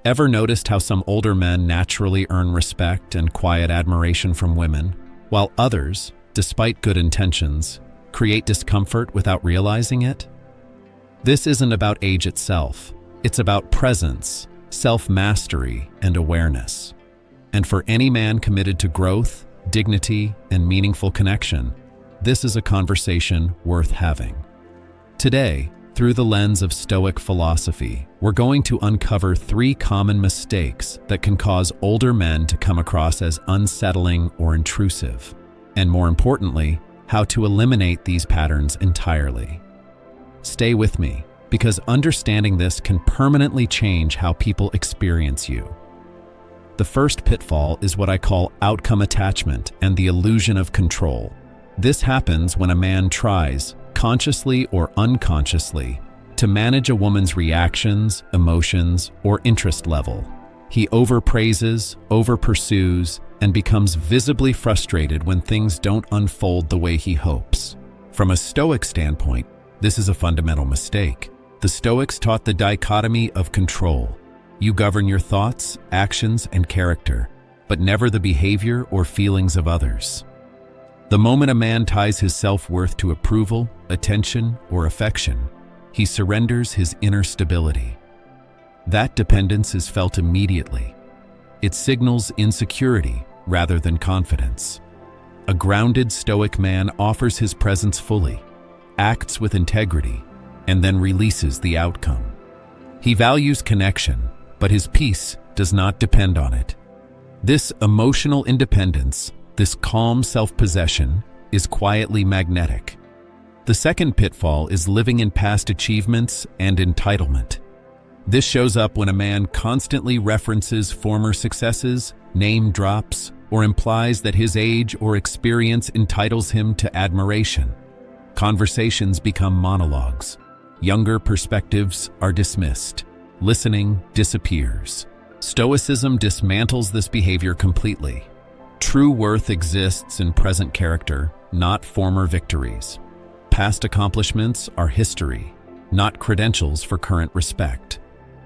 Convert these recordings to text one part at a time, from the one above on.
Ever noticed how some older men naturally earn respect and quiet admiration from women, while others, despite good intentions, create discomfort without realizing it? This isn't about age itself. It's about presence, self-mastery, and awareness. And for any man committed to growth, dignity, and meaningful connection, this is a conversation worth having. Today, through the lens of Stoic philosophy, we're going to uncover 3 common mistakes that can cause older men to come across as unsettling or intrusive, and more importantly, how to eliminate these patterns entirely. Stay with me, because understanding this can permanently change how people experience you. The first pitfall is what I call outcome attachment and the illusion of control. This happens when a man tries, consciously or unconsciously, to manage a woman's reactions, emotions, or interest level. He overpraises, overpursues, and becomes visibly frustrated when things don't unfold the way he hopes. From a Stoic standpoint, this is a fundamental mistake. The Stoics taught the dichotomy of control. You govern your thoughts, actions, and character, but never the behavior or feelings of others. The moment a man ties his self-worth to approval, attention, or affection, he surrenders his inner stability. That dependence is felt immediately. It signals insecurity rather than confidence. A grounded Stoic man offers his presence fully, acts with integrity, and then releases the outcome. He values connection, but his peace does not depend on it. This emotional independence, this calm self-possession, is quietly magnetic. The second pitfall is living in past achievements and entitlement. This shows up when a man constantly references former successes, name drops, or implies that his age or experience entitles him to admiration. Conversations become monologues. Younger perspectives are dismissed. Listening disappears. Stoicism dismantles this behavior completely. True worth exists in present character, not former victories. Past accomplishments are history, not credentials for current respect.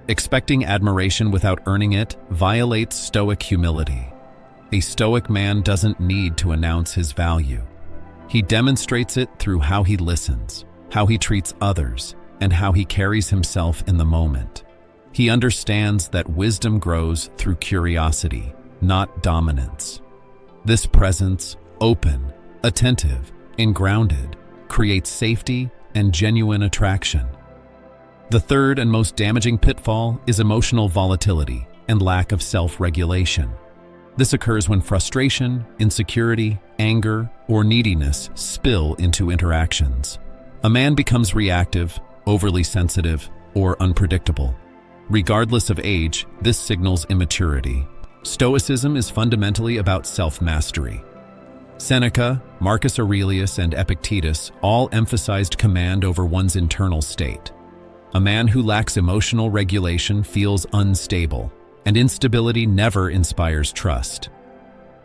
Expecting admiration without earning it violates Stoic humility. A Stoic man doesn't need to announce his value. He demonstrates it through how he listens, how he treats others, and how he carries himself in the moment. He understands that wisdom grows through curiosity, not dominance. This presence, open, attentive, and grounded, creates safety and genuine attraction. The third and most damaging pitfall is emotional volatility and lack of self-regulation. This occurs when frustration, insecurity, anger, or neediness spill into interactions. A man becomes reactive, overly sensitive, or unpredictable. Regardless of age, this signals immaturity. Stoicism is fundamentally about self-mastery. Seneca, Marcus Aurelius, and Epictetus all emphasized command over one's internal state. A man who lacks emotional regulation feels unstable, and instability never inspires trust.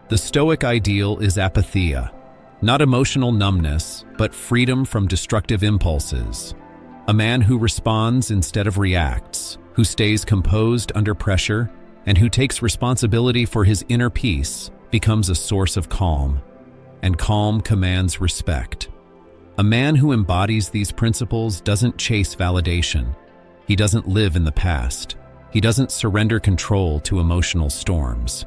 The Stoic ideal is apatheia, not emotional numbness, but freedom from destructive impulses. A man who responds instead of reacts, who stays composed under pressure, and who takes responsibility for his inner peace becomes a source of calm, and calm commands respect. A man who embodies these principles doesn't chase validation. He doesn't live in the past. He doesn't surrender control to emotional storms.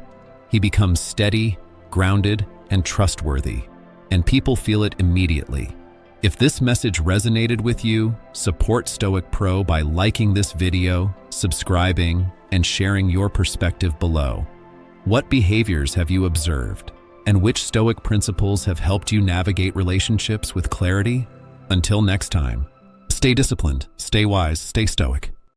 He becomes steady, grounded, and trustworthy, and people feel it immediately. If this message resonated with you, support Stoic Pro by liking this video, subscribing, and sharing your perspective below. What behaviors have you observed, and which Stoic principles have helped you navigate relationships with clarity? Until next time, stay disciplined, stay wise, stay Stoic.